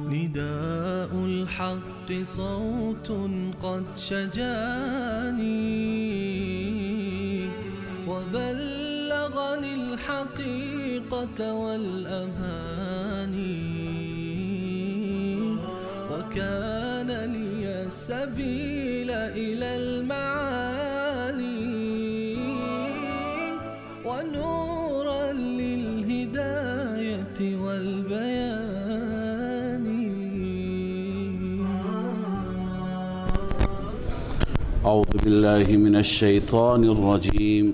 نداء الحق صوت قد شجاني وبلغني الحقيقة والأماني وكان لي السبيل إلى المعالي ونورا للهداية والبيان. أعوذ بالله من الشيطان الرجيم.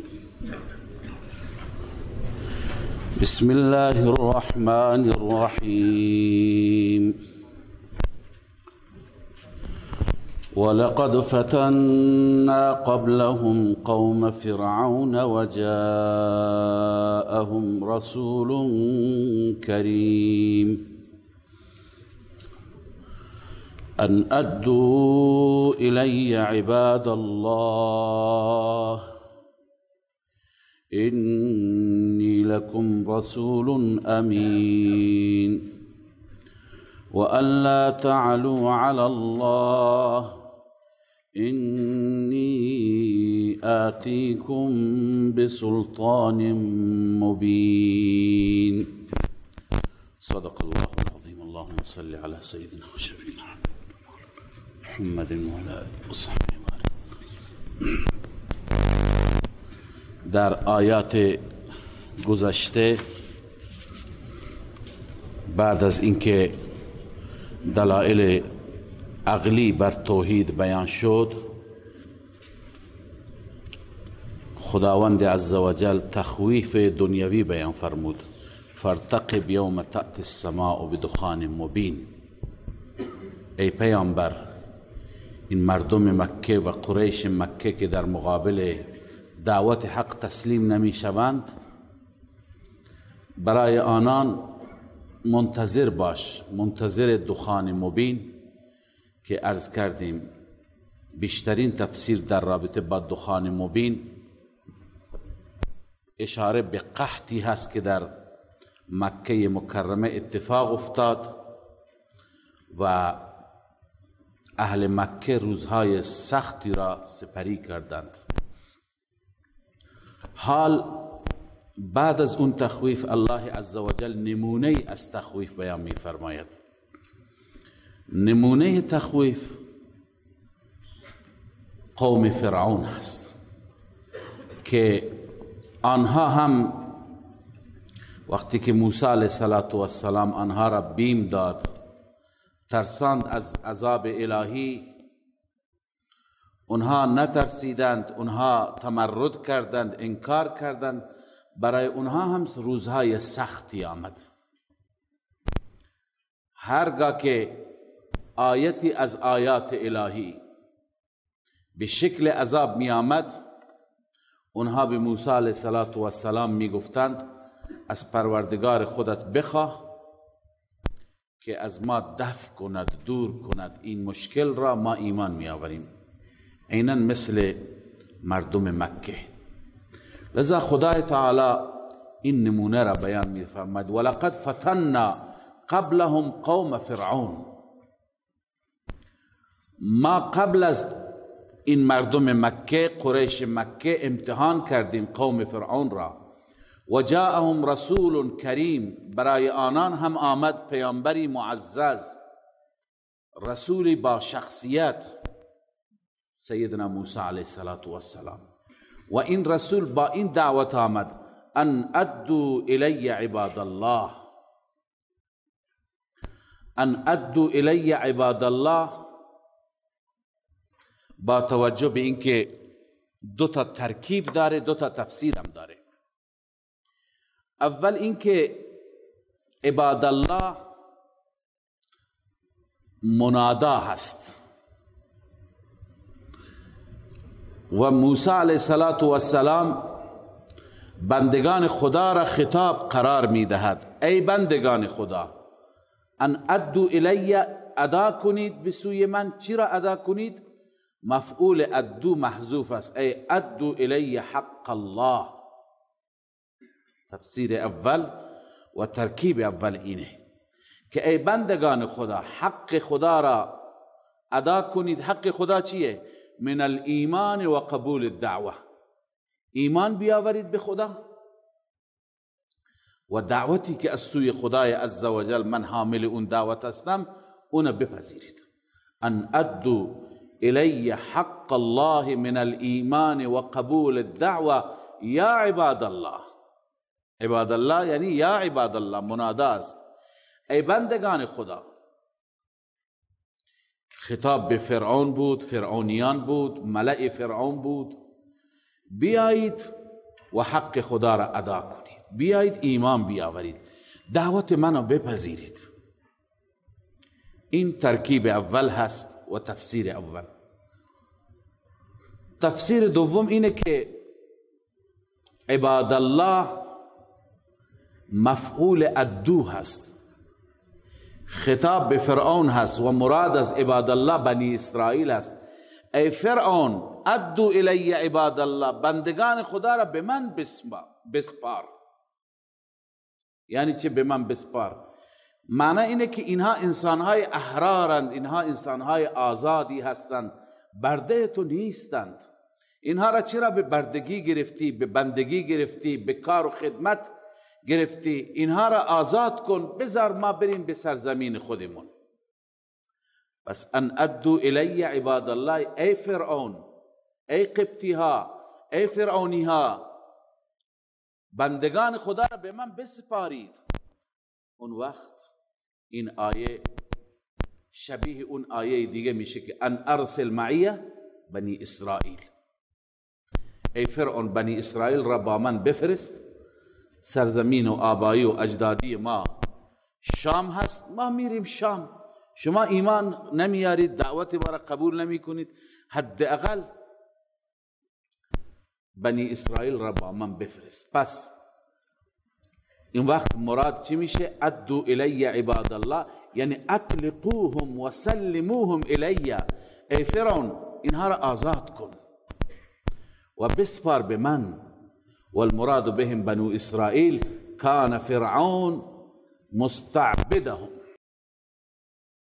بسم الله الرحمن الرحيم. ولقد فتنا قبلهم قوم فرعون وجاءهم رسول كريم أن أدوا إلي عباد الله إني لكم رسول أمين وأن لا تعلوا على الله إني آتيكم بسلطان مبين. صدق الله العظيم. اللهم صل على سيدنا وشفينا محمد وعلى آله وصحبه وسلم. در آیات گذشته بعد از اینکه دلایل عقلی بر توحید بیان شد، خداوند عزوجل تخویف دنیوی بیان فرمود. فارتقب یوم تأتی السماء بدخان مبین. ای پیامبر، این مردم مکه و قریش مکه که در مقابل دعوت حق تسلیم نمی شوند، برای آنان منتظر باش، منتظر دخان مبین که عرض کردیم بیشترین تفسیر در رابطه با دخان مبین اشاره به قحطی هست که در مکه مکرمه اتفاق افتاد و اهل مکه روزهای سختی را سپری کردند. حال بعد از اون تخویف الله عزوجل نمونه از تخویف بیان می فرماید. نمونه تخویف قوم فرعون است که آنها هم وقتی که موسی علیه السلام آنها را بیم داد، ترساند از عذاب الهی، اونها نترسیدند، اونها تمرد کردند، انکار کردند. برای اونها هم روزهای سختی آمد. هرگاه که آیتی از آیات الهی به شکل عذاب می آمد، اونها به موسی علیه السلام می گفتند از پروردگار خودت بخواه که از ما دفع کند، دور کند این مشکل را، ما ایمان می آوریم. عیناً مثل مردم مکه. لذا خدای تعالی این نمونه را بیان می فرماید. ولقد فتنا قبلهم قوم فرعون. ما قبل از این مردم مکه، قریش مکه، امتحان کردیم قوم فرعون را. و جاءهم رسول کریم. برای آنان هم آمد پیامبری معزز، رسولی با شخصیت، سیدنا موسی علیه السلام. و این رسول با این دعوت آمد ان ادوا الی عباد الله. ان ادوا الی عباد الله با توجه به اینکه دو تا ترکیب داره، دو تا تفسیر هم داره. اول اینکه عباد الله منادا هست و موسی علیه السلام بندگان خدا را خطاب قرار می دهد. ای بندگان خدا، ان ادو الی، ادا کنید به سوی من. چی را ادا کنید؟ مفعول ادو محذوف است. ای ادو الی حق الله. تفسیر اول و ترکیب اول اینه که ای بندگان خدا حق خدا را ادا کنید. حق خدا چیه؟ من الایمان و قبول الدعوه، ایمان بیاورید به خدا و دعوتی که از سوی خدای عزوجل من حامل اون دعوت هستم اون بپذیرید. ان ادو الی حق الله من الایمان و قبول الدعوه یا عباد الله. عباد الله یعنی یا عباد الله، منادا است، ای بندگان خدا. خطاب به فرعون بود، فرعونیان بود، ملأ فرعون بود. بیایید و حق خدا را ادا کنید، بیایید ایمان بیاورید، دعوت منو بپذیرید. این ترکیب اول هست و تفسیر اول. تفسیر دوم اینه که عباد الله مفعول ادو هست، خطاب به فرعون هست و مراد از عباد الله بنی اسرائیل هست. ای فرعون ادو الی عباد الله، بندگان خدا را به من بسپار. یعنی چه به من بسپار؟ معنی اینه که اینها انسانهای احرارند، اینها انسانهای آزادی هستند، برده تو نیستند. اینها را چرا به بردگی گرفتی، به بندگی گرفتی، به کار و خدمت گرفتی؟ اینها را آزاد کن، بذار ما بریم به سرزمین خودمون. بس ان ادو الی عباد الله، ای فرعون، ای قبطی ها، ای فرعونی ها، بندگان خدا را به من بسپارید. اون وقت این آیه شبیه اون آیه دیگه میشه که ان ارسل معیه بنی اسرائیل. ای فرعون بنی اسرائیل را با من بفرست، سرزمین و آبایی و اجدادی ما شام هست، ما میریم شام. شما ایمان نمیارید، دعوت ما را قبول نمی کنید، حداقل بنی اسرائیل را با من بفرست. پس این وقت مراد چی میشه؟ ادو الی عباد الله، یعنی اطلقوهم و سلموهم الی. ای فرعون اینها را آزاد کن و بسپار به من. والمراد بهم بنو اسرائیل کان فرعون مستعبدهم.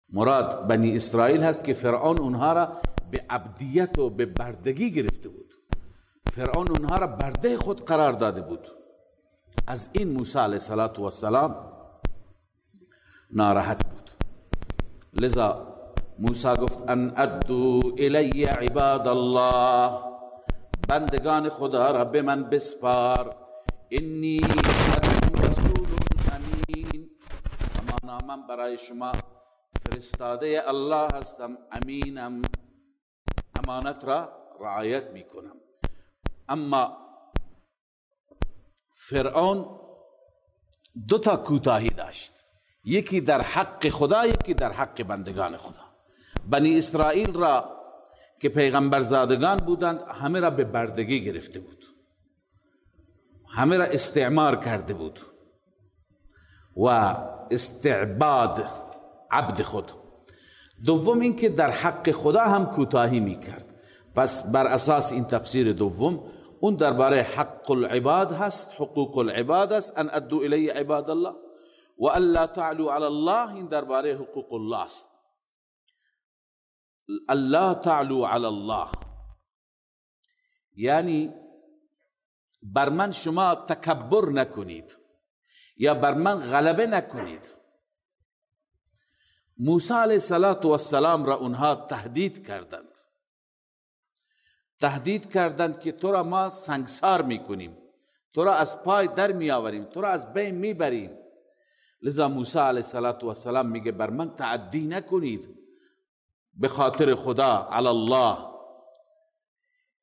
مراد بنی اسرائیل هست که فرعون اونها را به عبدیت و به بردگی گرفته بود. فرعون اونها را برده خود قرار داده بود. از این موسی علیه السلام ناراحت بود. لذا موسی گفت ان ادو الی عباد الله، بندگان خدا را به من بسپار. انی لکم رسول امین، همانا من برای شما فرستاده الله هستم، امینم، امانت را رعایت میکنم. اما فرعون دو تا کوتاهی داشت، یکی در حق خدا، یکی در حق بندگان خدا. بنی اسرائیل را که پیغمبر زادگان بودند همه را به بردگی گرفته بود، همه را استعمار کرده بود و استعباد عبد خود. دوم این که در حق خدا هم کوتاهی میکرد. پس بر اساس این تفسیر دوم، اون درباره حق العباد هست، حقوق العباد هست، ان ادو الی عباد الله و الا تعلو علی الله، این درباره حقوق الله است. الا تعلو علی الله یعنی بر من شما تکبر نکنید یا بر من غلبه نکنید. موسی علیه السلام را اونها تهدید کردند که تو را ما سنگسار میکنیم، تو را از پای در میآوریم، تو را از بین میبریم. لذا موسی علیه السلام میگه بر من تعدی نکنید به خاطر خدا، علی الله.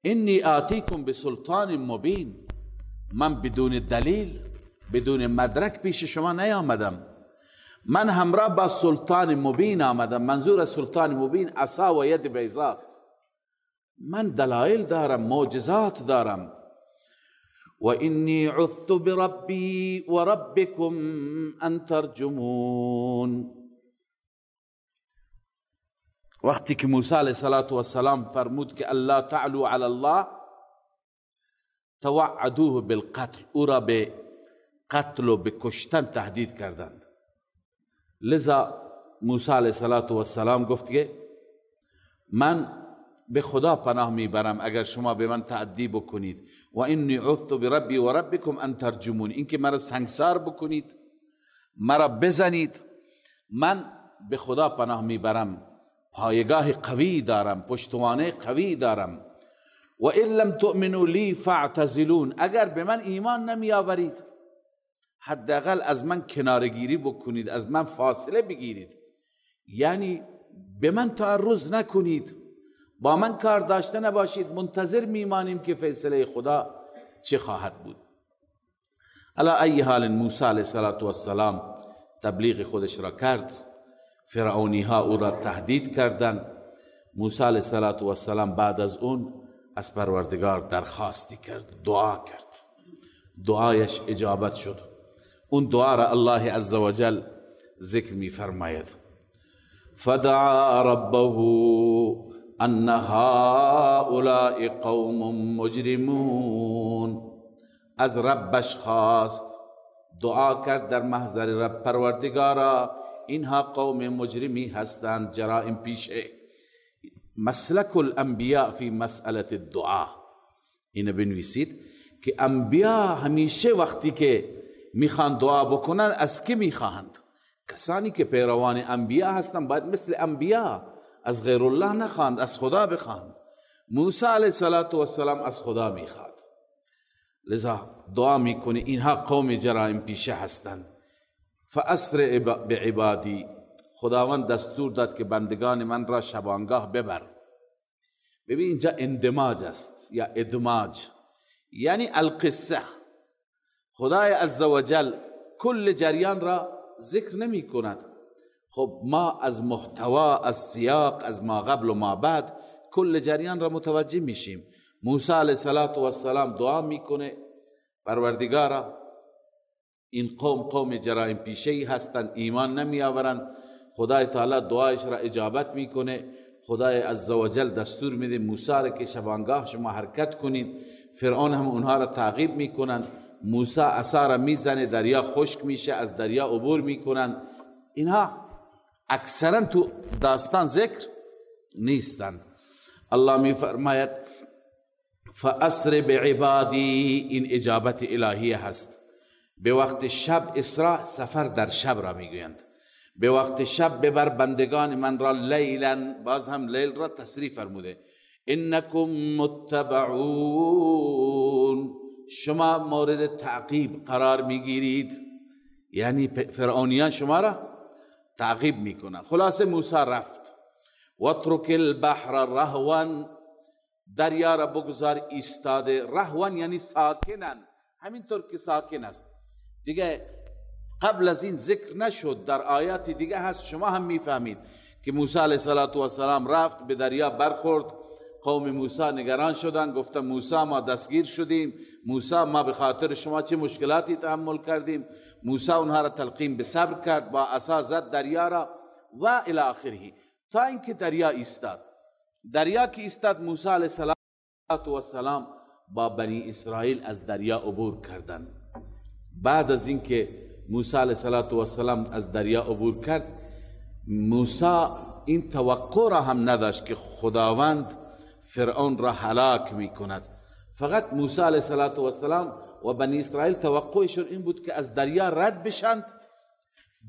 انی آتیکم بسلطان مبین، من بدون دلیل، بدون مدرک پیش شما نیامدم، من همراه با سلطان مبین آمدم. منظور از سلطان مبین عصا و ید بیضاست. من دلائل دارم، معجزات دارم. و انی عذت بربی و ربکم ان ترجمون. وقتی که موسی علیه السلام فرمود که الله تعلو علی الله، توعدوه بالقتل، او را به قتل و به کشتن تهدید کردند. لذا موسی علیه السلام گفت که من به خدا پناه میبرم اگر شما به من تعدی بکنید، و انی عذت بربی و ربکم ان ترجمون، این که مرا سنگسار بکنید، مرا بزنید، من به خدا پناه میبرم، پایگاه قوی دارم، پشتوانه قوی دارم. و ان لم تؤمنوا لی فاعتزلون، اگر به من ایمان نمی آورید حداقل از من کنارگیری بکنید، از من فاصله بگیرید، یعنی به من تعرض نکنید، با من کار داشته نباشید، منتظر میمانیم که فیصله خدا چه خواهد بود. علی ای حال موسی علیه السلام تبلیغ خودش را کرد، فرعونی ها او را تهدید کردند. موسی علیه السلام بعد از اون از پروردگار درخواستی کرد، دعا کرد، دعایش اجابت شد. اون دعا را الله عزوجل ذکر می فرماید: فدعا ربه ان هؤلاء قوم مجرمون. از ربش خواست، دعا کرد در محضر رب، پروردگارا اینها قوم مجرمی هستند، جرائم پیشه. مسلک الانبیاء فی مسئله الدعا، اینو بنویسید که انبیا همیشه وقتی که میخوان دعا بکنن از کی میخواهند؟ کسانی که پیروان انبیا هستند باید مثل انبیا از غیر الله نخواهند، از خدا بخواهند. موسی علیه السلام از خدا میخواد، لذا دعا میکنه اینها قوم جرائم پیشه هستند. فاسر بعبادی، خداوند دستور داد که بندگان من را شبانگاه ببر. ببین اینجا اندماج است یا ادماج، یعنی القصه. خدای عزوجل کل جریان را ذکر نمی کند. خب ما از محتوا، از سیاق، از ما قبل و ما بعد کل جریان را متوجه میشیم. موسی علیه السلام دعا میکنه پروردگارا این قوم جرائم پیشه‌ای هستند، ایمان نمی آورند. خدای تعالی دعایش را اجابت میکنه. خدای عزوجل دستور میده موسی را که شبانگاه شما حرکت کنید. فرعون هم اونها را تعقیب میکنن. موسی عصا را میزنه، دریا خشک میشه، از دریا عبور میکنن. اینها اکثرا تو داستان ذکر نیستند. الله میفرماید فاسر بعبادی، این اجابت الهی هست. به وقت شب، اسراء سفر در شب را میگویند. به وقت شب ببر بندگان من را لیلا، باز هم لیل را تصریح فرموده. انکم متبعون، شما مورد تعقیب قرار میگیرید، یعنی فرعونیان شما را تعقیب میکنن. خلاصه موسی رفت. واترک البحر رهوا، دریا را بگذار ایستاده. رهوا یعنی ساکنن، همینطور که ساکن است. دیگه قبل از این ذکر نشد، در آیات دیگه هست، شما هم میفهمید که موسی علیه السلام رفت، به دریا برخورد. قوم موسی نگران شدن، گفتن موسی ما دستگیر شدیم، موسی ما به خاطر شما چه مشکلاتی تحمل کردیم. موسی اونها را تلقین به صبر کرد، با عصا زد دریا را و الی آخره، تا اینکه دریا ایستاد. دریا که ایستاد، موسی علیه السلام با بنی اسرائیل از دریا عبور کردند. بعد از اینکه موسی علیه السلام از دریا عبور کرد، موسی این توقع را هم نداشت که خداوند فرعون را هلاک می کند. فقط موسی علیه السلام و بنی اسرائیل توقعشون این بود که از دریا رد بشند،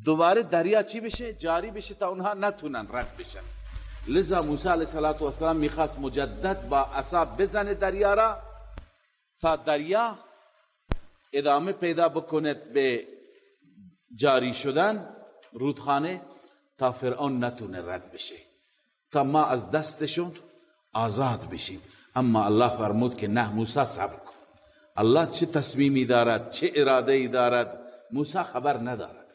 دوباره دریا چی بشه؟ جاری بشه، تا اونها نتونن رد بشن. لذا موسی علیه السلام میخواست مجدد با عصا بزنه دریا را، تا دریا ادامه پیدا بکند به جاری شدن رودخانه، تا فرعون نتونه رد بشه، تا ما از دستشون آزاد بشیم. اما الله فرمود که نه، موسی صبر کن. الله چه تصمیمی دارد، چه اراده ای دارد، موسی خبر ندارد.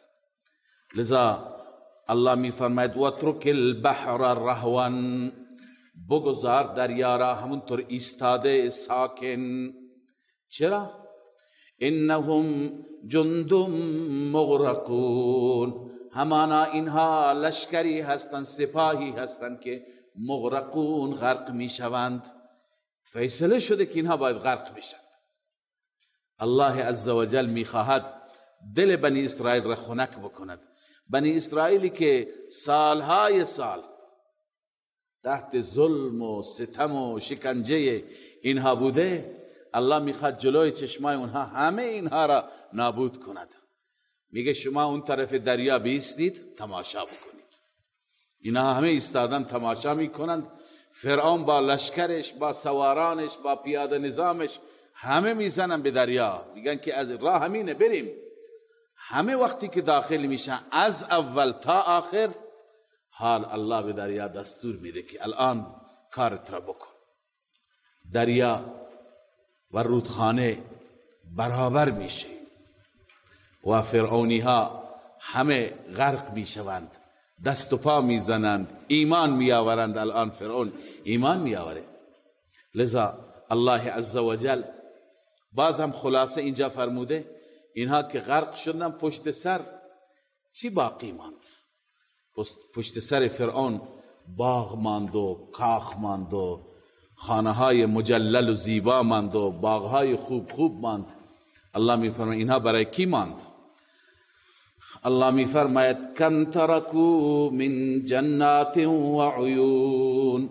لذا الله می فرماید واترک البحر رهوا، بگذار دریا را همونطور ایستاده ساکن. چرا؟ انهم جند مغرقون، همانا اینها لشکری هستند، سپاهی هستند که مغرقون، غرق می شوند. فیصله شده که اینها باید غرق بشند. الله عزوجل می خواهد دل بنی اسرائیل را خنک بکند. بنی اسرائیلی که سالهای سال تحت ظلم و ستم و شکنجه اینها بوده، الله میخواد جلوی چشمای اونها همه اینها را نابود کند. میگه شما اون طرف دریا بیستید تماشا بکنید. اینها همه ایستادن تماشا میکنند. فرعون با لشکرش، با سوارانش، با پیاده نظامش همه میزنن به دریا، میگن که از راه همینه بریم. همه وقتی که داخل میشن از اول تا آخر، حال الله به دریا دستور میده که الان کارت را بکن. دریا و رودخانه برابر میشه و فرعونی ها همه غرق میشوند، دست و پا میزنند، ایمان میآورند. الان فرعون ایمان میآوره. لذا الله عزوجل باز هم خلاصه اینجا فرموده اینها که غرق شدن، پشت سر چی باقی ماند؟ پشت سر فرعون باغ ماند و کاخ ماند و خانه های مجلل و زیبا ماند و باغ های خوب خوب ماند. الله میفرماید اینها برای کی ماند؟ الله میفرماید کم ترکو من جنات و عیون،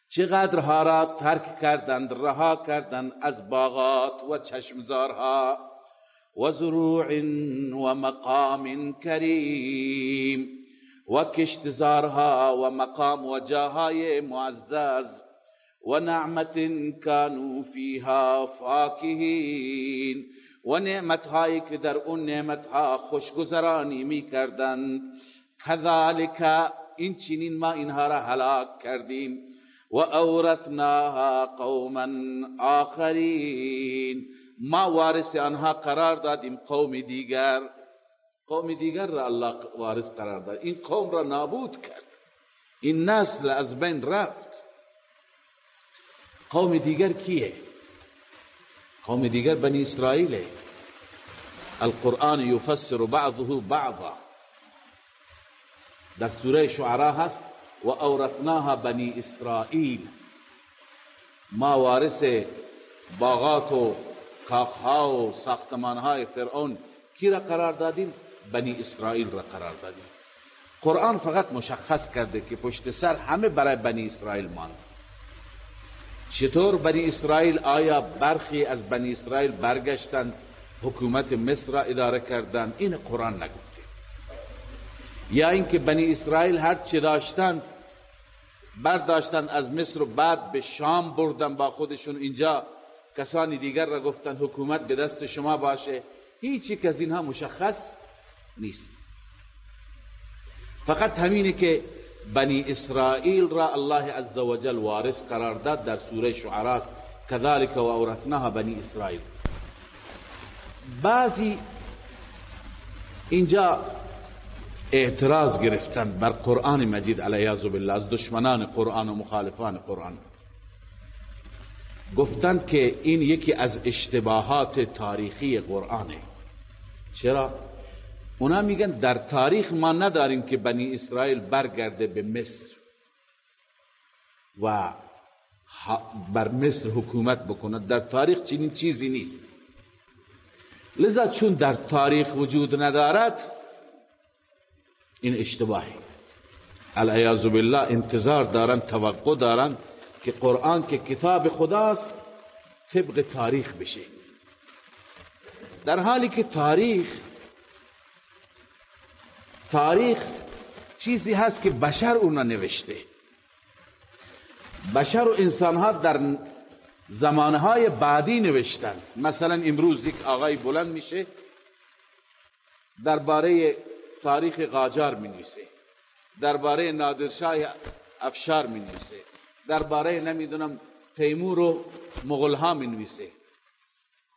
چقدرها را ترک کردند، رها کردند از باغات و چشمزارها، و زروع و مقام کریم، و کشتزارها و مقام و جاهای معزز، و نعمت کانوا فیها فاکهین، و نعمتهایی که در اون نعمتها خوشگذرانی می کردند. کذالک این چنین ما اینها را هلاک کردیم. و اورثناها قوما آخرین، ما وارث آنها قرار دادیم قوم دیگر. قوم دیگر را الله وارث قرار داد، این قوم را نابود کرد، این نسل از بین رفت. قوم دیگر کیه؟ قوم دیگر بنی اسرائیل. القرآن یفسر بعضه بعضا، در سوره شعراء هست و اورثناها بنی اسرائیل، ما وارث باغات و کاخها و ساختمانهای فرعون کی را قرار دادیم؟ بنی اسرائیل را قرار دادیم. قرآن فقط مشخص کرده که پشت سر همه برای بنی اسرائیل ماند. چطور بنی اسرائیل؟ آیا برخی از بنی اسرائیل برگشتند حکومت مصر را اداره کردند؟ این قرآن نگفته. یا اینکه بنی اسرائیل هر چی داشتند برداشتند از مصر و بعد به شام بردن با خودشون، اینجا کسانی دیگر را گفتند حکومت به دست شما باشه. هیچی که از اینها مشخص نیست. فقط همینه که بنی اسرائیل را الله عزوجل وارث قرار داد در سوره شعراء، کذالک و اورثناها بنی اسرائیل. بعضی اینجا اعتراض گرفتن بر قرآن مجید علیاذ بالله از دشمنان قرآن و مخالفان قرآن، گفتند که این یکی از اشتباهات تاریخی قرآنه. چرا؟ اونا میگن در تاریخ ما نداریم که بنی اسرائیل برگرده به مصر و بر مصر حکومت بکند. در تاریخ چنین چیزی نیست. لذا چون در تاریخ وجود ندارد، این اشتباهی. العیاذ بالله انتظار دارن، توقع دارن که قرآن که کتاب خداست طبق تاریخ بشه، در حالی که تاریخ چیزی هست که بشر اون نوشته. بشر و انسانها در زمانهای بعدی نوشتند. مثلا امروز یک آقای بلند میشه درباره تاریخ قاجار می نویسه، درباره نادرشاه افشار می نویسه، درباره نمیدونم تیمور و مغول ها می نویسه.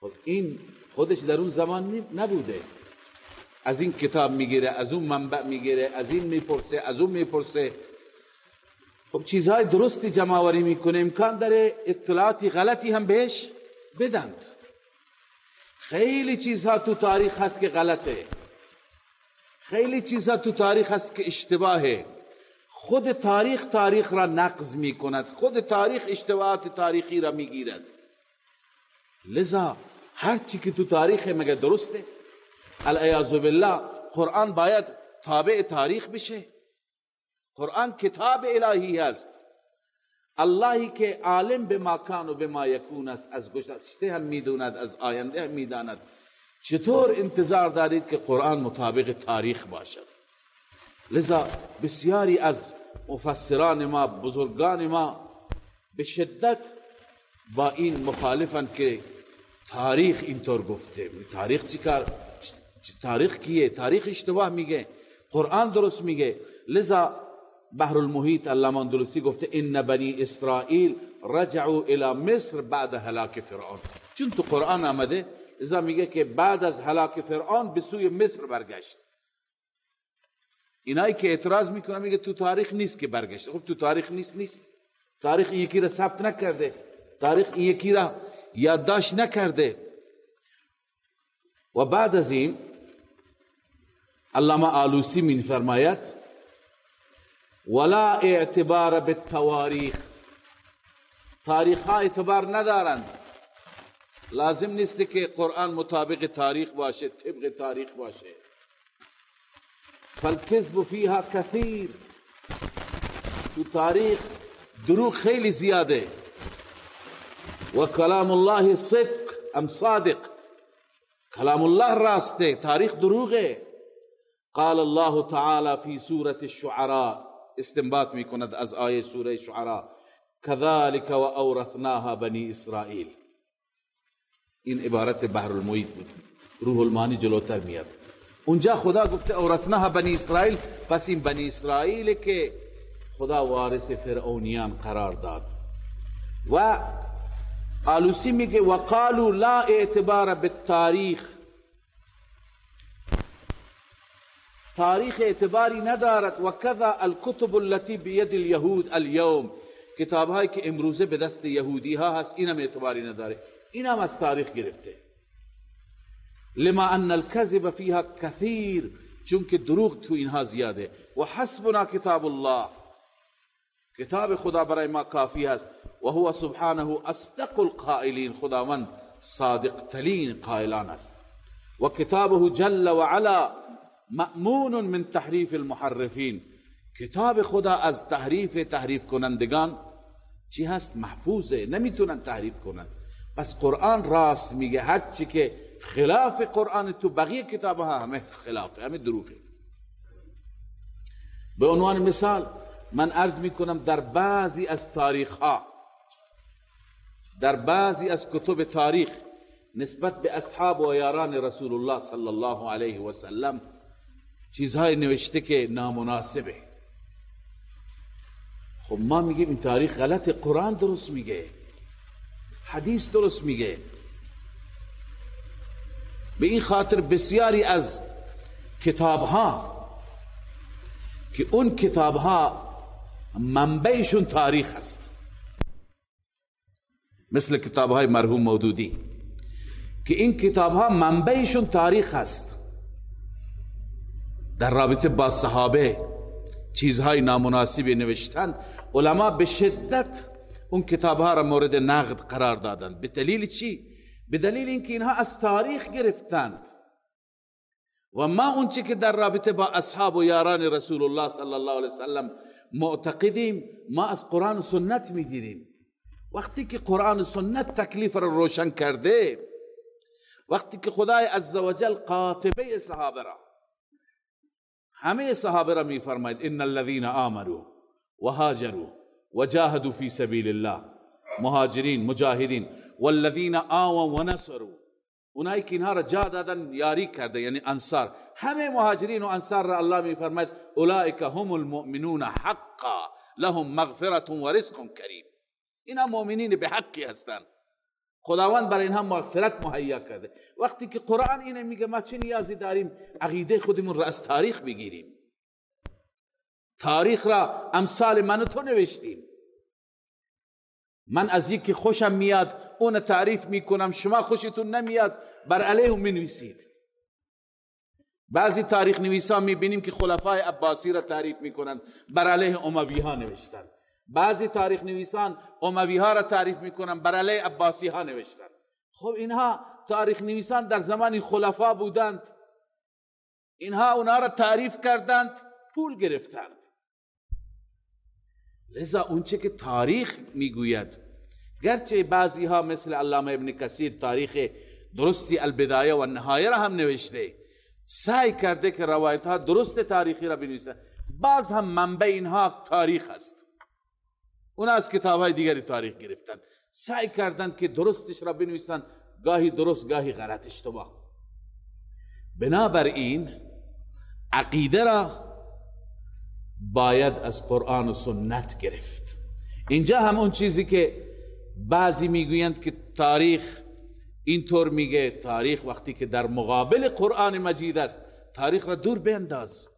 خب این خودش در اون زمان نبوده. از این کتاب میگیره، از اون منبع میگیره، از این میپرسه، از اون میپرسه. خب چیزهای درستی جمع‌آوری میکنه، امکان داره اطلاعاتی غلطی هم بهش بدند. خیلی چیزها تو تاریخ هست که غلطه، خیلی چیزها تو تاریخ هست که اشتباهه. خود تاریخ را نقض میکند، خود تاریخ اشتباهات تاریخی را میگیرد. لذا هر چی که تو تاریخ مگه درسته؟ العیاذ بالله قرآن باید تابع تاریخ بشه؟ قرآن کتاب الهی است. اللهی که عالم به ما کان و به ما یکون است، از گذشته هم میدوند، از آینده هم میداند، چطور انتظار دارید که قرآن مطابق تاریخ باشد؟ لذا بسیاری از مفسران ما، بزرگان ما به شدت با این مخالفن که تاریخ اینطور گفته. تاریخ چیکار؟ تاریخ کیه؟ تاریخ اشتباه میگه، قرآن درست میگه. لذا بحر المحیط علامه اندلسی گفته ان بنی اسرائیل رجعوا الى مصر بعد هلاک فرعون. چون تو قرآن آمده، لذا میگه که بعد از هلاک فرعون به سوی مصر برگشت. اینایی که اعتراض میکنه میگه تو تاریخ نیست که برگشت. خب تو تاریخ نیست. تاریخ این یکی را ثبت نکرده، تاریخ این یکی را یادداشت نکرده. و بعد از این علامه آلوسی می فرماید ولا اعتبار بالتواریخ، تاریخ ها اعتبار ندارند. لازم نیست که قرآن مطابق تاریخ باشه، طبق تاریخ باشه. فالکذب فیها کثیر، تو تاریخ دروغ خیلی زیاده. و کلام الله صدق ام صادق، کلام الله راسته، تاریخ دروغه. قال الله تعالی فی سورة الشعراء، استنباط میکند از آیه سوره شعراء، كذلك و اورثناها بنی اسرائیل. این عبارت بحر المحیط بود، روح المانی جلوتر میاد. اونجا خدا گفته اورثناها بنی اسرائیل، پس این بنی اسرائیل که خدا وارث فرعونیان قرار داد. و آلوسی میگه وقالوا لا اعتبار بالتاریخ، تاریخ اعتباری ندارد. و کذا الکتب التي بید اليهود اليوم، کتاب هایی که امروزه به دست یهودی ها هست، اینم اعتباری نداره، اینم از تاریخ گرفته. لما ان الكذب فيها كثير، چون که دروغ تو اینها زیاده. و حسبنا کتاب الله، کتاب خدا برای ما کافی است. و هو سبحانه اصدق القائلین، خداوند صادق ترین قائلان است. و کتابه جل و علا مأمون من تحریف المحرفین، کتاب خدا از تحریف کنندگان چی هست؟ محفوظه، نمیتونن تحریف کنند. پس قرآن راست میگه، هر چی که خلاف قرآن تو بقیه کتاب ها همه خلافه، همه دروغه. به عنوان مثال من عرض میکنم در بعضی از تاریخ ها، در بعضی از کتب تاریخ نسبت به اصحاب و یاران رسول الله صلی الله علیه و سلم چیزهای نوشته که نامناسبه. خب ما میگیم این تاریخ غلط، قرآن درست میگه، حدیث درست میگه. به این خاطر بسیاری از کتاب ها که اون کتاب ها منبعشون تاریخ است، مثل کتاب های مرحوم مودودی، که این کتاب ها منبعشون تاریخ است، در رابطه با صحابه چیزهای نامناسبی نوشتند. علما به شدت اون کتاب ها را مورد نقد قرار دادند. به دلیل چی؟ به دلیل اینکه اینها از تاریخ گرفتند. و ما اون چی که در رابطه با اصحاب و یاران رسول الله صلی الله علیه وسلم معتقدیم، ما از قرآن و سنت میگیریم. وقتی که قرآن و سنت تکلیف را روشن کرده، وقتی که خدای عزوجل قاطبه صحابه را، همه صحابه را میفرماید ان الذين آمنوا وهاجروا وجاهدوا في سبيل الله، مهاجرین، مجاهدین، والذین آووا ونصروا، اونایی که اینها را جا دادن، یاری کرده، یعنی انصار. همه مهاجرین و انصار را الله میفرماید اولئک هم المؤمنون حقا لهم مغفرة و رزق کریم، اینا مؤمنین به حقی هستند، خداوند برای اینها مغفرت مهیا کرده. وقتی که قرآن اینه میگه ما چه نیازی داریم عقیده خودمون را از تاریخ بگیریم؟ تاریخ را امثال من و تو نوشتیم. من از یکی خوشم میاد اون تعریف میکنم، شما خوشتون نمیاد بر علیه می نویسید. بعضی تاریخ نویسان میبینیم که خلفای عباسی را تعریف میکنند، بر علیه اموی ها نوشتند. بعضی تاریخ نویسان اموی ها را تعریف میکنند، بر علیه عباسی ها نوشتند. خب اینها تاریخ نویسان در زمان خلفا بودند، اینها اونا را تعریف کردند، پول گرفتند. لذا اونچه که تاریخ میگوید، گرچه بعضی ها مثل علامه ابن کثیر تاریخ درستی البدایه و النهایه را هم نوشته، سعی کرده که روایت ها درست تاریخی را بنویسه. بعض هم منبع اینها تاریخ است، اونا از کتاب های دیگری تاریخ گرفتن، سعی کردند که درستش را بنویسن، گاهی درست گاهی غلط اشتباه. بنابراین عقیده را باید از قرآن و سنت گرفت. اینجا هم اون چیزی که بعضی میگویند که تاریخ اینطور میگه، تاریخ وقتی که در مقابل قرآن مجید است، تاریخ را دور بینداز،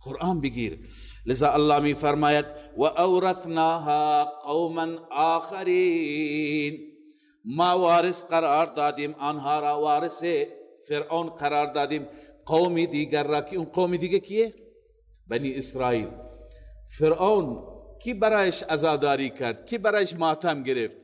قرآن بگیر. لذا الله می فرماید و اورثناها قوما آخرین، ما وارث قرار دادیم آنها را، وارث فرعون قرار دادیم قومی دیگر را، که اون قومی دیگه کیه؟ بنی اسرائیل. فرعون کی برایش عزاداری کرد، کی برایش ماتم گرفت؟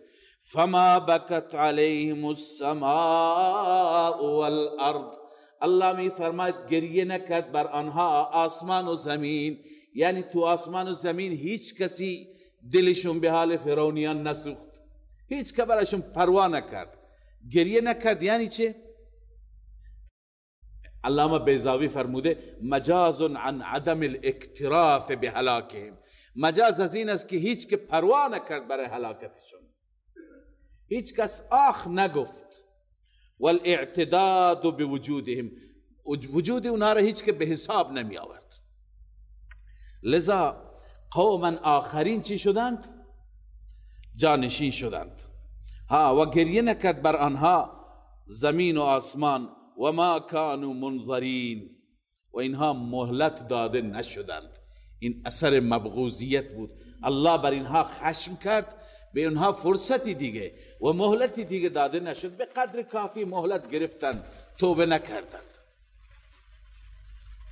فما بکت علیهم السماء والارض، الله می فرماید گریه نکرد بر آنها آسمان و زمین، یعنی تو آسمان و زمین هیچ کسی دلشون به حال فرعونیان نسوخت، هیچ که برایشون پروا نکرد، گریه نکرد. یعنی چه؟ علامه بیضاوی فرموده مجاز عن عدم الاکتراث بهلاکهم، مجاز از این است که هیچ که پروا نکرد برای هلاکتشون، هیچ کس آخ نگفت. والاعتداد بوجودهم، وجود اونها را هیچ که به حساب نمی آورد. لذا قوما آخرین چی شدند؟ جانشین شدند. و گریه نکرد بر آنها زمین و آسمان، و ما کانوا منظرین، و اینها مهلت داده نشدند. این اثر مبغوضیت بود، الله بر اینها خشم کرد، به اینها فرصتی دیگه و مهلتی دیگه داده نشد، به قدر کافی مهلت گرفتند، توبه نکردند.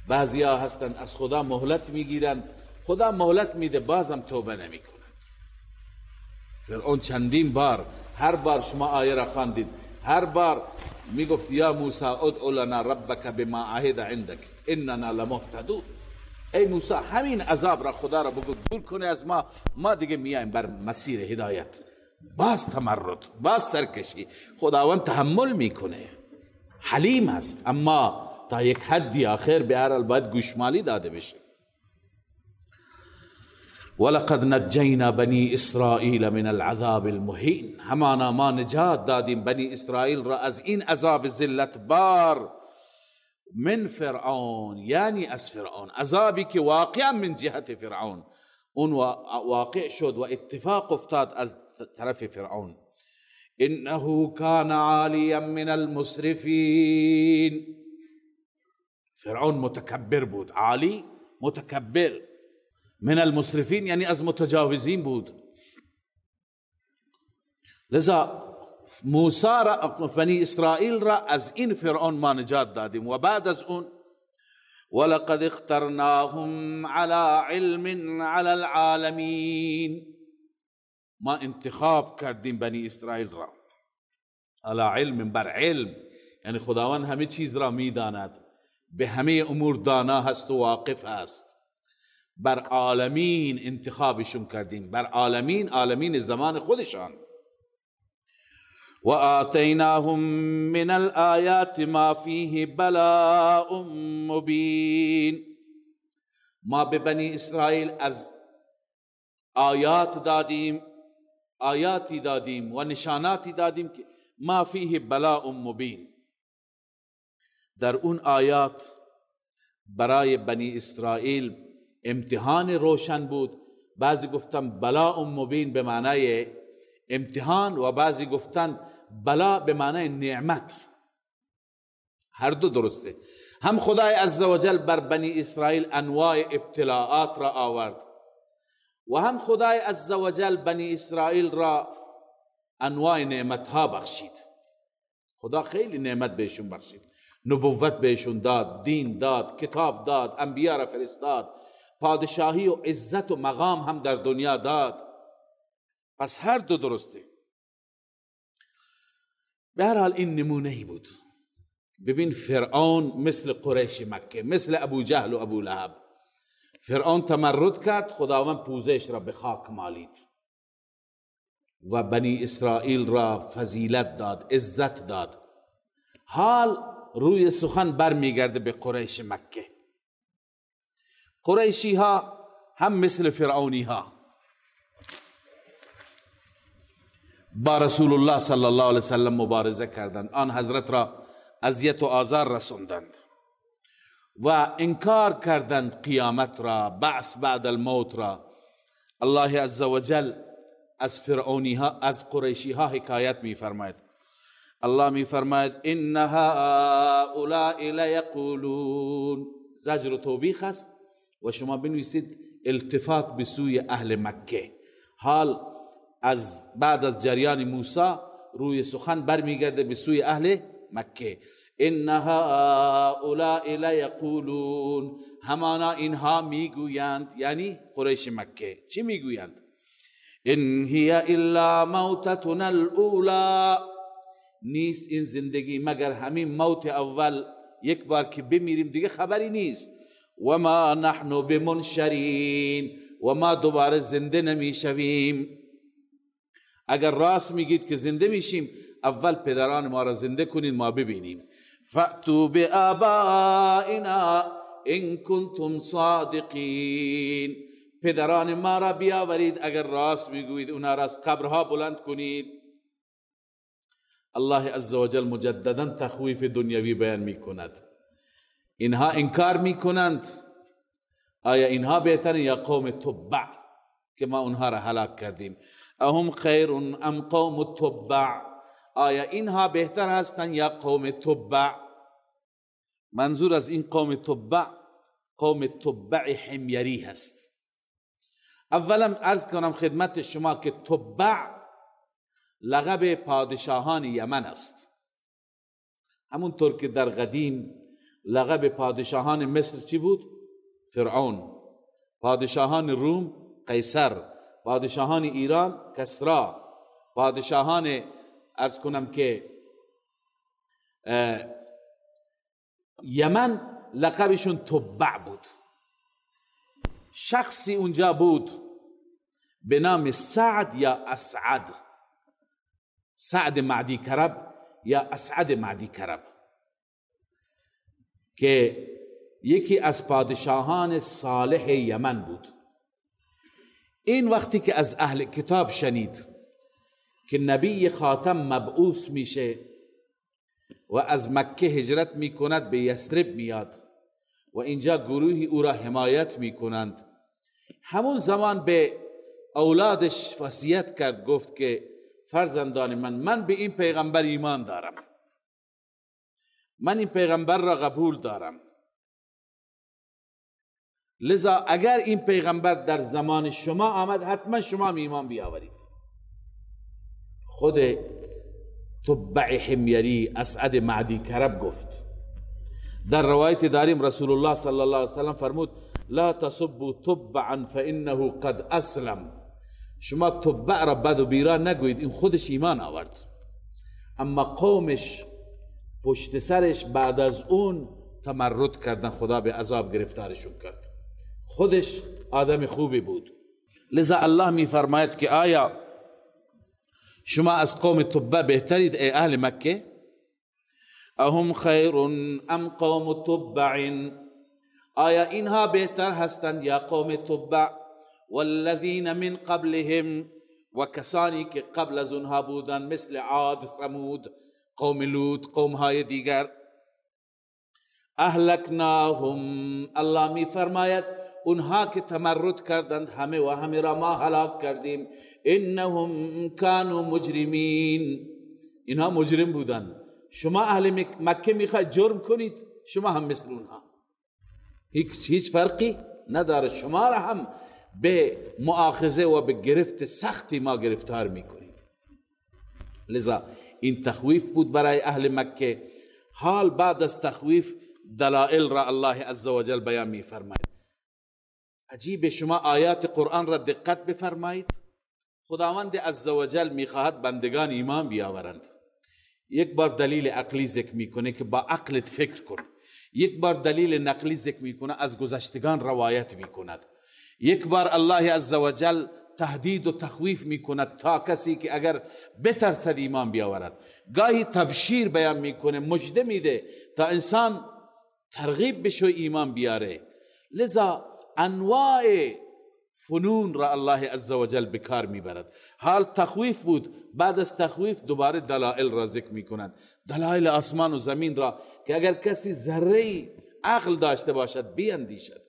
بعضی ها هستند از خدا مهلت میگیرند، خدا مهلت میده بازم توبه نمی کنند. فرعون چندین بار، هر بار شما آیه را خواندید، هر بار میگفت یا موسی ادع لنا ربک بما عهد عندک اننا لمهتدون، ای موسی همین عذاب را خدا را بگو دور کنه از ما دیگه میایم بر مسیر هدایت. باز تمرد، باز سرکشی. خداوند تحمل میکنه، حلیم است، اما تا یک حدی آخر به هر حال باید گوشمالی داده بشه. ولقد نجینا بنی اسرائیل من العذاب المهین، همانا ما نجات دادیم بنی اسرائیل را از این عذاب ذلت بار. من فرعون، یعنی از فرعون، عذابی که واقعا من جهت فرعون اون واقع شد و اتفاق افتاد از طرف فرعون. انه کان عالیا من المسرفین، فرعون متکبر بود، عالی متکبر، من المسرفین یعنی از متجاوزین بود. لذا موسی را، بنی اسرائیل را از این فرعون ما نجات دادیم. و بعد از اون ولقد اخترناهم على علم على العالمین، ما انتخاب کردیم بنی اسرائیل را على علم، بر علم، یعنی خداوند همه چیز را میداند، به همه امور دانا هست و واقف است. بر عالمین انتخابشون کردیم، بر عالمین، عالمین زمان خودشان. و آتیناهم من الآیات ما فیه بلاء مبین، ما به بنی اسرائیل از آیات دادیم، آیاتی دادیم و نشاناتی دادیم که ما فیه بلاء مبین، در اون آیات برای بنی اسرائیل امتحان روشن بود. بعضی گفتن بلاء مبین به معنای امتحان و بعضی گفتن بلا به معنای نعمت، هر دو درسته. هم خدای عزوجل بر بنی اسرائیل انواع ابتلاعات را آورد و هم خدای عزوجل بنی اسرائیل را انواع نعمتها بخشید. خدا خیلی نعمت بهشون بخشید، نبوت بهشون داد، دین داد، کتاب داد، انبیا را فرستاد، پادشاهی و عزت و مقام هم در دنیا داد. پس هر دو درسته. به هر حال این نمونه ای بود. ببین فرعون مثل قریش مکه، مثل ابو جهل و ابو لهب، فرعون تمرد کرد، خداوند پوزش را به خاک مالید و بنی اسرائیل را فضیلت داد، عزت داد. حال روی سخن برمیگرده به قریش مکه. قریشی ها هم مثل فرعونی ها با رسول الله صلی الله علیه وسلم مبارزه کردند، آن حضرت را اذیت و آزار رسوندند و انکار کردند قیامت را، بعث بعد الموت را. الله عزوجل از فرعونی ها، از قریشی ها حکایت می فرماید. الله می فرماید ان هؤلاء لیقولون، زجر و توبیخ است و شما بنویسید التفات به سوی اهل مکه. حال از بعد از جریان موسی روی سخن برمیگرده به سوی اهل مکه. ان هؤلاء لیقولون، همانا اینها میگویند، یعنی قریش مکه چی میگویند؟ ان هی الا موتتنا الاولی، نیست این زندگی مگر همین موت اول، یک بار که بمیریم دیگه خبری نیست. و ما نحن بمنشرین، و ما دوباره زنده نمیشویم. اگر راست میگید که زنده میشیم، اول پدران ما را زنده کنید ما ببینیم. فأتوا بآبائنا ان کنتم صادقین، پدران ما را بیاورید اگر راست میگویید، اونا را از قبرها بلند کنید. الله عزوجل مجددا تخویف دنیوی بیان میکند. اینها انکار میکنند، آیا اینها بهتر یا قوم تبع که ما اونها را هلاک کردیم؟ اهم خیر ام قوم تبع، آیا اینها بهتر هستند یا قوم تبع؟ منظور از این قوم تبع، قوم تبع حمیری هست. اولا عرض کنم خدمت شما که تبع لقب پادشاهان یمن است، همونطور که در قدیم لقب پادشاهان مصر چی بود؟ فرعون. پادشاهان روم قیصر، پادشاهان ایران کسرا، پادشاهان عرض کنم که یمن لقبشون تبع بود. شخصی اونجا بود به نام سعد یا اسعد، سعد معدی کرب یا اسعد معدی کرب، که یکی از پادشاهان صالح یمن بود. این وقتی که از اهل کتاب شنید که نبی خاتم مبعوث میشه و از مکه هجرت میکند به یثرب میاد و اینجا گروهی او را حمایت میکنند، همون زمان به اولادش وصیت کرد، گفت که فرزندان من به این پیغمبر ایمان دارم، من این پیغمبر را قبول دارم، لذا اگر این پیغمبر در زمان شما آمد حتما شما ایمان بیاورید. خود تبع حمیری اسعد معدی کرب گفت. در روایت داریم رسول الله صلی الله علیه وسلم فرمود لا تسبوا تبعا فانه قد اسلم، شما تبع را بد و بیرا نگوید، این خودش ایمان آورد، اما قومش پشت سرش بعد از اون تمرد کردن، خدا به عذاب گرفتارشون کرد، خودش آدم خوبی بود. لذا الله می فرماید که آیا شما از قوم تبع بهترید ای اهل مکه؟ اهم خیر ام قوم تبع، آیا اینها بهتر هستند یا قوم تبع؟ والذین من قبلهم، و کسانی که قبل از اونها بودند مثل عاد، ثمود، قوم لوط، قوم های دیگر. اهلکناهم، الله می فرماید اونها که تمرد کردند همه و همه را ما هلاک کردیم. انهم كانوا مجرمین، اینها مجرم بودند. شما اهل مکه میخواید جرم کنید، شما هم مثل اونها، هیچ فرقی نداره، شما را هم به مؤاخذه و به گرفت سختی ما گرفتار میکنیم. لذا این تخویف بود برای اهل مکه. حال بعد از تخویف دلائل را الله عزوجل بیان میفرماید. عجیب، شما آیات قرآن را دقت بفرمایید. خداوند عزوجل میخواهد بندگان ایمان بیاورند. یک بار دلیل عقلی ذکر میکنه که با عقلت فکر کن، یک بار دلیل نقلی ذکر میکنه از گذشتگان روایت میکند، یک بار الله عزوجل تهدید و تخویف میکند تا کسی که اگر بترسد ایمان بیاورد. گاهی تبشیر بیان میکنه، مژده میده تا انسان ترغیب بشه ایمان بیاره. لذا انواع فنون را الله عزوجل بکار میبرد. حال تخویف بود، بعد از تخویف دوباره دلائل را ذکر میکنند، دلائل آسمان و زمین را که اگر کسی ذره عقل داشته باشد بیندیشد.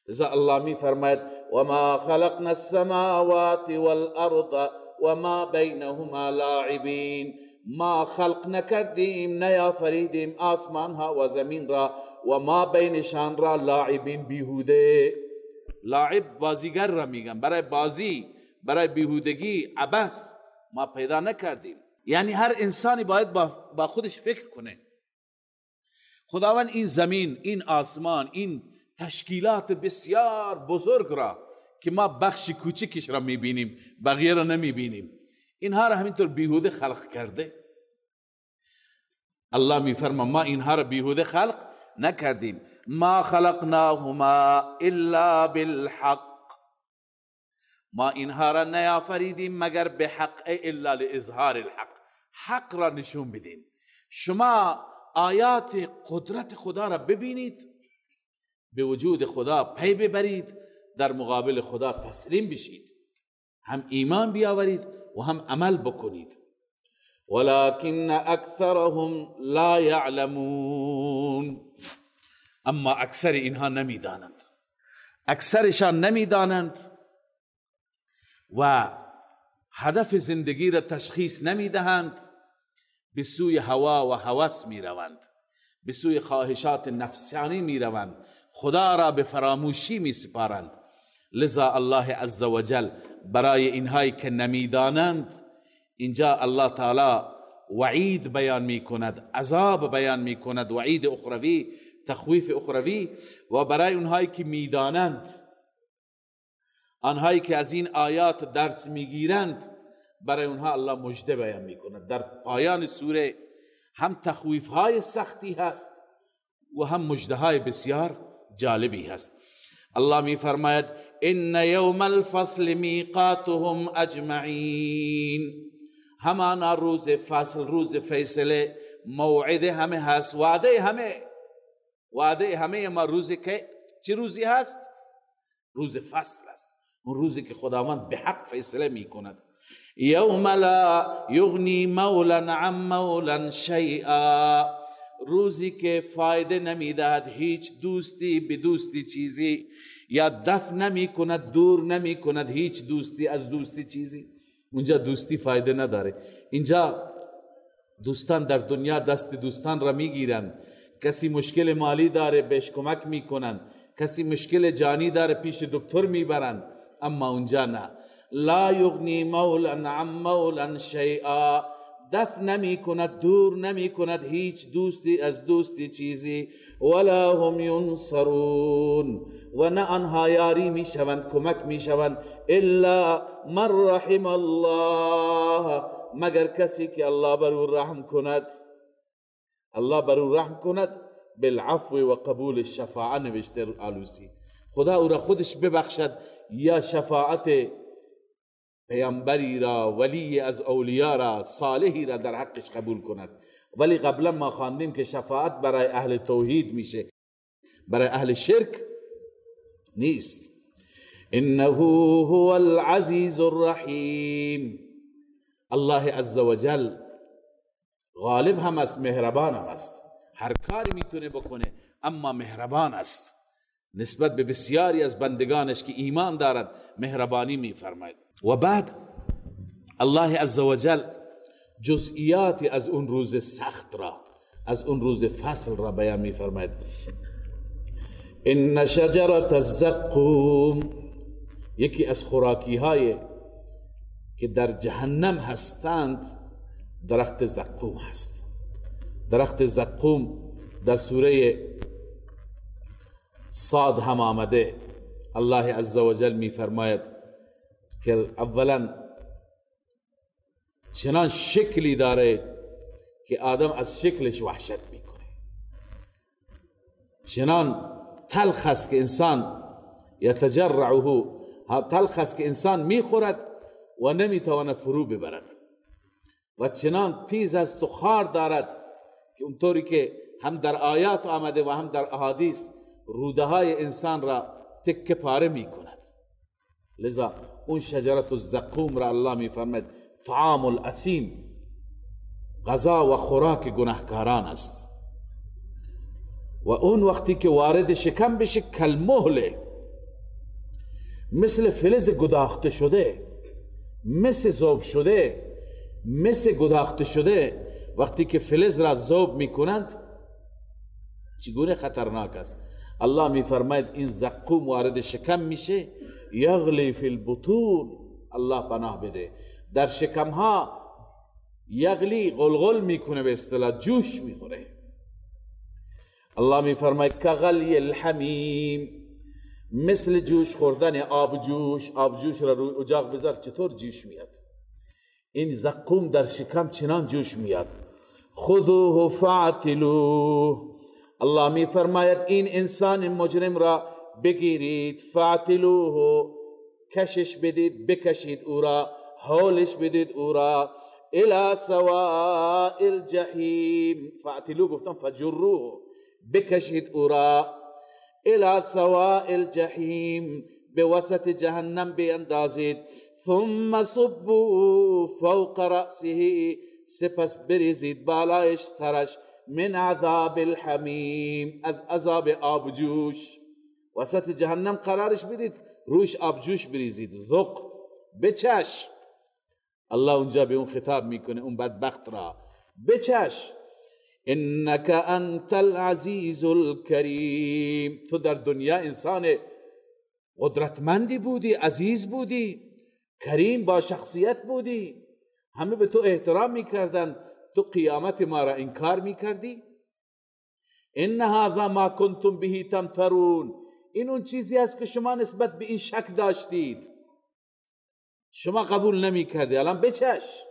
لذا الله می فرماید وما خلقنا السماوات والارض وما بینهما لاعبین، ما خلق نکردیم نیافریدیم آسمان ها و زمین را و ما بینشان را لاعبین بیهوده. لاعب بازیگر را میگن، برای بازی، برای بیهودگی، عبث ما پیدا نکردیم. یعنی هر انسانی باید با خودش فکر کنه. خداوند این زمین، این آسمان، این تشکیلات بسیار بزرگ را که ما بخش کوچکش را میبینیم بقیه را نمیبینیم، اینها را همینطور بیهوده خلق کرده. الله میفرما ما اینها را بیهوده خلق نکردیم. ما خلقناهما الا بالحق، ما اینها را نیافریدیم مگر به حق، الا لاظهار الحق، حق را نشون بدیم. شما آیات قدرت خدا را ببینید، به وجود خدا پی ببرید، در مقابل خدا تسلیم بشید، هم ایمان بیاورید و هم عمل بکنید. ولكن اکثرهم لا یعلمون، اما اکثر اینها نمیدانند، اکثرشان نمیدانند و هدف زندگی را تشخیص نمیدهند، به سوی هوا و هوس میروند، به سوی خواهشات نفسانی میروند، خدا را به فراموشی میسپارند. لذا الله عزوجل برای اینهایی که نمیدانند اینجا الله تعالی وعید بیان میکند، عذاب بیان میکند، وعید اخروی، تخویف اخروی. و برای اونهایی که میدانند، آنهایی که از این آیات درس میگیرند، برای اونها الله مژده بیان میکند. در پایان سوره هم تخویف های سختی هست و هم مژده های بسیار جالبی هست. الله می فرماید ان یوم الفصل میقاتهم اجمعین، همانا روز فصل، روز فیصله، موعد همه هست، وعده همه ما روزی که چه روزی هست؟ روز فصل است، اون روزی که خداوند به حق فیصله می کند. یوم لا یغنی مولا عن مولا شیئا، روزی که فایده نمی دهد هیچ دوستی به دوستی چیزی، یا دفع نمی کند، دور نمی کند هیچ دوستی از دوستی چیزی. اونجا دوستی فایده نداره. اینجا دوستان در دنیا دست دوستان را می گیرند، کسی مشکل مالی داره بهش کمک می کنند، کسی مشکل جانی داره پیش دکتر می برند، اما اونجا نه. لا یغنی مولا عن مولا شیئا، دفع نمی کند، دور نمی کند هیچ دوستی از دوستی چیزی. ولا هم ینصرون، و نه آنها یاری می شوند، کمک می شوند. الا من رحم الله، مگر کسی که الله بر او رحم کند، الله بر او رحم کند. بالعفو و قبول الشفاعه نوشته آلوسی، خدا او را خودش ببخشد یا شفاعت پیامبری را، ولی از اولیاء را، صالحی را در حقش قبول کند. ولی قبلا ما خواندیم که شفاعت برای اهل توحید میشه، برای اهل شرک نیست. انه هو العزیز الرحیم، الله عزوجل غالب هم است، مهربان هم است، هر کاری میتونه بکنه، اما مهربان است نسبت به بسیاری از بندگانش که ایمان دارند، مهربانی میفرماید. و بعد الله عزوجل جزئیاتی از اون روز سخت را، از اون روز فصل را بیان میفرماید. ان شجرة الزقوم، یکی از خوراکی های که در جهنم هستند درخت زقوم هست. درخت زقوم در سوره صاد هم آمده. الله عزوجل می فرماید که اولا چنان شکلی داره که آدم از شکلش وحشت میکنه. چنان تلخ است که انسان یتجرعه، تلخ است که انسان میخورد و نمیتواند فرو ببرد، و چنان تیز است و خار دارد که اونطوری که هم در آیات آمده و هم در احادیث روده های انسان را تکه پاره میکند. لذا اون شجرت الزقوم را الله میفرماید طعام الاثیم، غذا و خوراک گناهکاران است. و اون وقتی که وارد شکم بشه کالمهله، مثل فلز گداخته شده، مثل ذوب شده، مثل گداخته شده. وقتی که فلز را ذوب میکنند چگونه خطرناک است. الله میفرماید این زقوم وارد شکم میشه، یغلی فی البطون، الله پناه بده، در شکم ها یغلی، غلغل میکنه، به اصطلاح جوش میخوره. الله میفرماید کغلی الحمیم، مثل جوش خوردن آبجوش. آبجوش را روی اجاق بذار چطور جوش میاد، این زقوم در شکم چنان جوش میاد. خذوه فاعتلوه، الله می فرماید این انسان مجرم را بگیرید، فاعتلوه، کشش بدید، بکشید او را، حالش بدید او را، الى سواء الجحیم. فاعتلوه گفتم فجروه، بکشید او را، الى سواء الجحیم، به وسط جهنم بیندازید. ثم صبوا فوق رأسه، سپس بریزید بالایش سرش، من عذاب الحمیم، از عذاب آبجوش. وسط جهنم قرارش بدید، روش آبجوش بریزید، ذق، بچش. الله اونجا به اون خطاب میکنه اون بدبخت را، بچش. انک انت العزیز الکریم، تو در دنیا انسان قدرتمندی بودی، عزیز بودی، کریم، با شخصیت بودی، همه به تو احترام میکردن، تو قیامت ما را انکار میکردی. ان هذا ما کنتم به تمترون، این اون چیزی است که شما نسبت به این شک داشتید، شما قبول نمیکردی. الان بچش،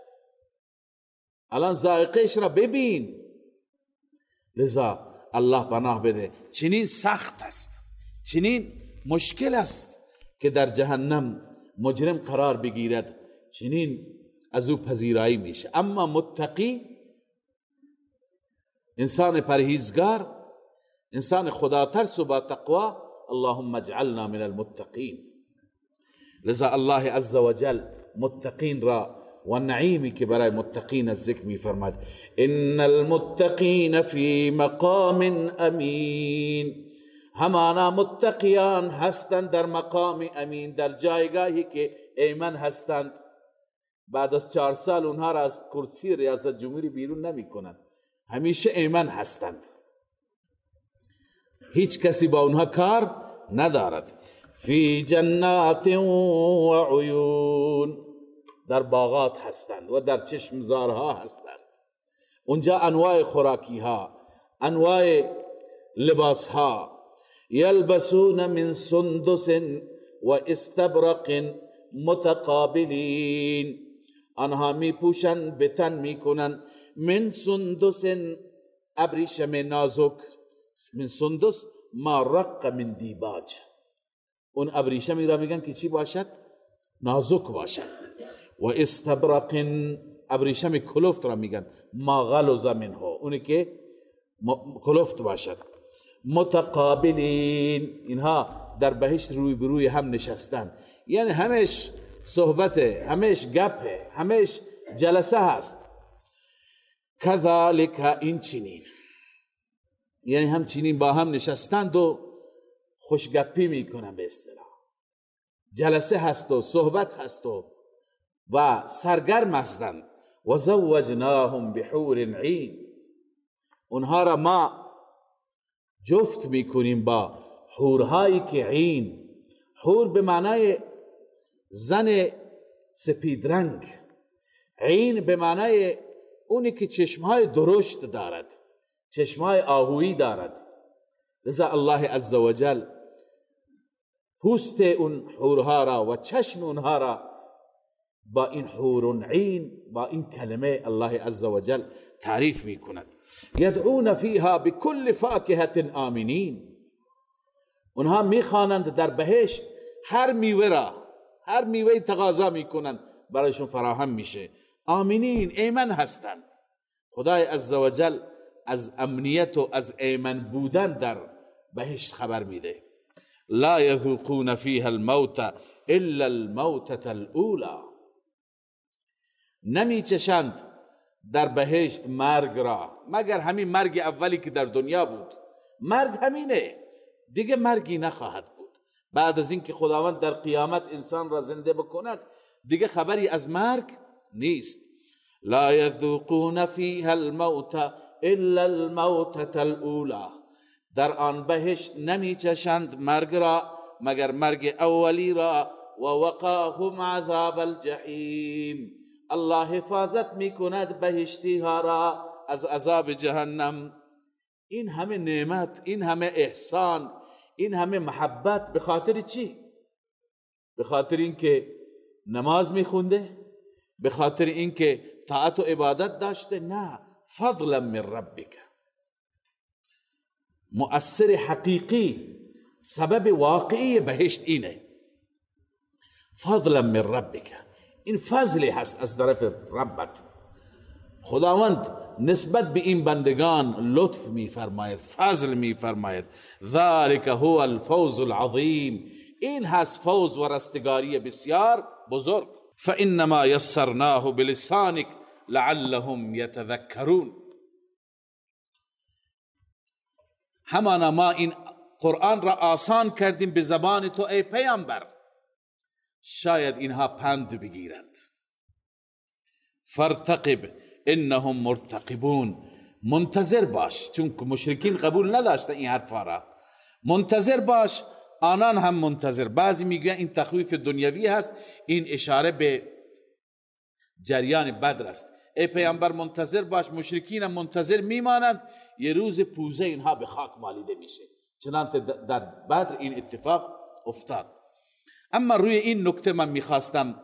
الان ذائقهش را ببین. لذا الله پناه بده، چنین سخت است، چنین مشکل است که در جهنم مجرم قرار بگیرد، چنین از او پذیرایی میشه. اما متقی، انسان پرهیزگار، انسان خدا ترس و با تقوا، اللهم اجعلنا من المتقین. لذا الله عز وجل متقین را و نعیمی که برای متقین از ذکر می فرماد، ان المتقین فی مقام امین، همانا متقیان هستند در مقام امین، در جایگاهی که ایمن هستند. بعد از 4 سال اونها را از کرسی ریاست جمهوری بیرون نمی کنند، همیشه ایمن هستند، هیچ کسی با اونها کار ندارد. فی جنات و عیون، در باغات هستند و در چشمزارها هستند. اونجا انواع خوراکی ها، انواع لباس ها. یلبسون من سندس و استبرق متقابلین، آنها می پوشند، به تن می کنند، من سندس، ابریشم نازک، من سندس ما رق من دیباج، اون ابریشمی را میگن که چی باشد؟ نازک باشد. و استبرق، ابریشم کلفت را میگن، ما غلظ منه، اونی که کلفت باشد. متقابلین، اینها در بهشت روی بروی هم نشستند، یعنی همش صحبته، همش گپه، همش جلسه هست. کذالک، این چنین، یعنی همچنین با هم نشستند و خوشگپی میکنن، به اصطلاح جلسه هست و صحبت هست و سرگرم هستند. و زوجناهم بحور عین، اونها را ما جفت میکنیم با حورهایی که عین، حور به معنای زن سپید رنگ، عین به معنای اونی که چشمهای درشت دارد، چشمهای آهویی دارد. لذا الله عزوجل پوست اون حورها را و چشم اونها را با این حور عین، با این کلمه الله عزوجل تعریف میکند. یدعون فیها بكل فاکهة آمنین، اونها میخوانند در بهشت هر میوه را، هر میوه تقاضا میکنند برایشون فراهم میشه، آمنین، ایمن هستند. خدای عزوجل از امنیت و از ایمن بودن در بهشت خبر میده. لا یذوقون فیها الموت الا الموتة الاولى، نمی چشند در بهشت مرگ را مگر همین مرگ اولی که در دنیا بود. مرگ همینه، دیگه مرگی نخواهد بود. بعد از اینکه خداوند در قیامت انسان را زنده بکند دیگه خبری از مرگ نیست. لا یذوقون فیها الموت الا الموتة الاولى، در آن بهشت نمی چشند مرگ را مگر مرگ اولی را. و وقاهم عذاب الجحیم، الله حفاظت می کند بهشتی ها را از عذاب جهنم. این همه نعمت، این همه احسان، این همه محبت به خاطر چی؟ به خاطر اینکه نماز می خونده؟ به خاطر اینکه طاعت و عبادت داشته؟ نه، فضلا من ربک. مؤثر حقیقی، سبب واقعی بهشت اینه، فضلا من ربک، این فضلی هست از طرف ربت. خداوند نسبت به این بندگان لطف می فرماید، فضل می فرماید. ذالک هو الفوز العظیم، این هست فوز و رستگاری بسیار بزرگ. فانما یسرناه بلسانک لعلهم یتذکرون، همانا ما این قرآن را آسان کردیم به زبان تو ای پیامبر، شاید اینها پند بگیرند. فرتقب انهم مرتقبون، منتظر باش، چون مشرکین قبول نداشتن این حرفا را. منتظر باش، آنان هم منتظر. بعضی میگوین این تخویف دنیوی هست، این اشاره به جریان بدر است. ای پیامبر منتظر باش، مشرکین هم منتظر میمانند، یه روز پوزه اینها به خاک مالیده میشه. چنانکه در بدر این اتفاق افتاد. اما روی این نکته من میخواستم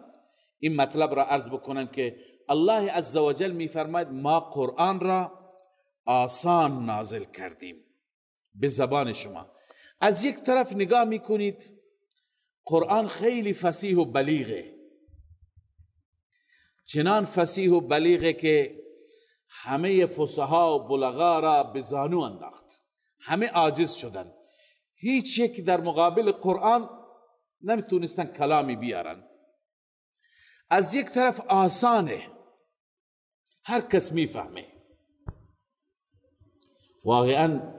این مطلب را عرض بکنم که الله عزوجل میفرماید ما قرآن را آسان نازل کردیم به زبان شما. از یک طرف نگاه میکنید قرآن خیلی فصیح و بلیغه، چنان فصیح و بلیغه که همه فصحا و بلغا را به زانو انداخت، همه عاجز شدند، هیچ یک در مقابل قرآن نمیتونستن کلامی بیارن. از یک طرف آسانه، هر کس میفهمه، واقعا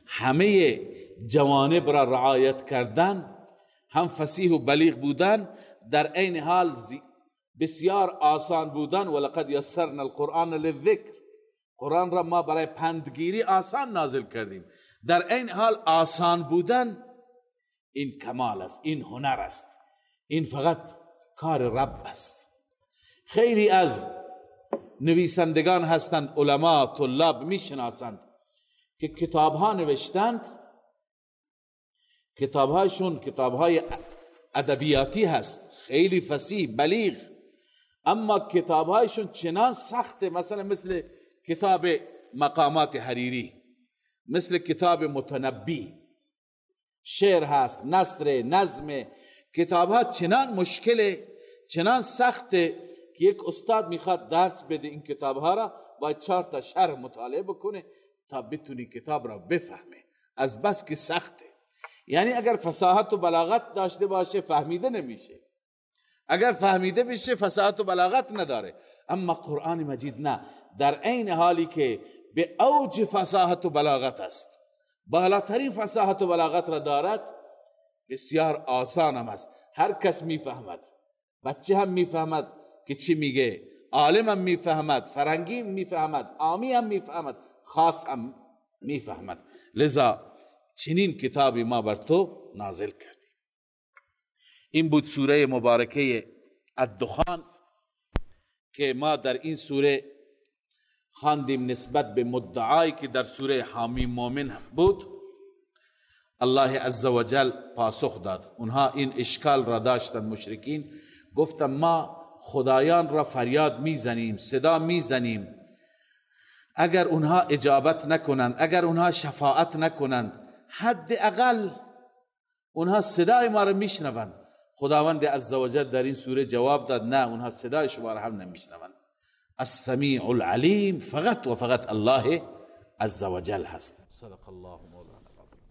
همه جوانب را رعایت کردن، هم فصیح و بلیغ بودن، در عین حال بسیار آسان بودن. ولقد یسرنا القرآن للذکر، قرآن را ما برای پندگیری آسان نازل کردیم. در عین حال آسان بودن این کمال است، این هنر است، این فقط کار رب است. خیلی از نویسندگان هستند، علما، طلاب میشناسند که کتابها نوشتند، کتابهایشون کتابهای ادبیاتی هست، خیلی فصیح بلیغ، اما کتابهایشون چنان سخته، مثلا مثل کتاب مقامات حریری، مثل کتاب متنبی، شعر هست، نثر، نظم، کتابها چنان مشکله، چنان سخته که یک استاد میخواد درس بده این کتابها را باید 4 تا شرح مطالعه بکنه تا بتونی کتاب را بفهمه، از بس که سخته. یعنی اگر فصاحت و بلاغت داشته باشه فهمیده نمیشه، اگر فهمیده بشه فصاحت و بلاغت نداره. اما قرآن مجید نه، در عین حالی که به اوج فصاحت و بلاغت است، بالاترین فصاحت و بلاغت را دارد، بسیار آسان هم است، هر کس میفهمد، بچه هم میفهمد که چی میگه، عالم هم میفهمد، فرنگی هم میفهمد، عامی هم میفهمد، خاص هم میفهمد. لذا چنین کتابی ما بر تو نازل کردیم. این بود سوره مبارکه الدخان که ما در این سوره خواندیم نسبت به مدعایی که در سوره حامیم مومن بود. الله عزوجل پاسخ داد. اونها این اشکال را داشتن، مشرکین گفتن ما خدایان را فریاد میزنیم، صدا میزنیم، اگر اونها اجابت نکنند، اگر اونها شفاعت نکنند، حداقل اونها صدای ما را میشنوند. خداوند عزوجل در این سوره جواب داد نه، اونها صدای شما را هم نمیشنوند. السمیع العلیم فقط و فقط الله عزوجل هست. صدق الله مولانا العظیم.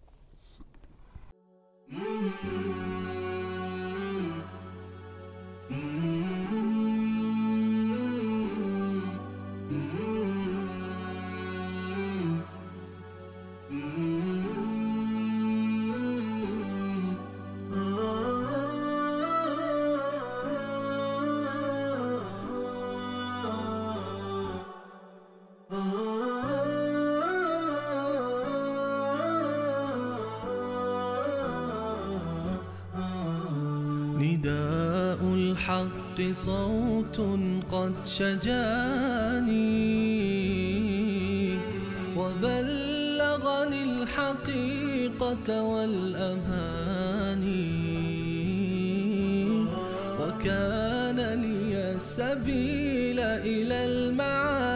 نداء الحق صوت قد شجاني وبلغني الحقيقة والأماني وكان لي السبيل إلى المعاني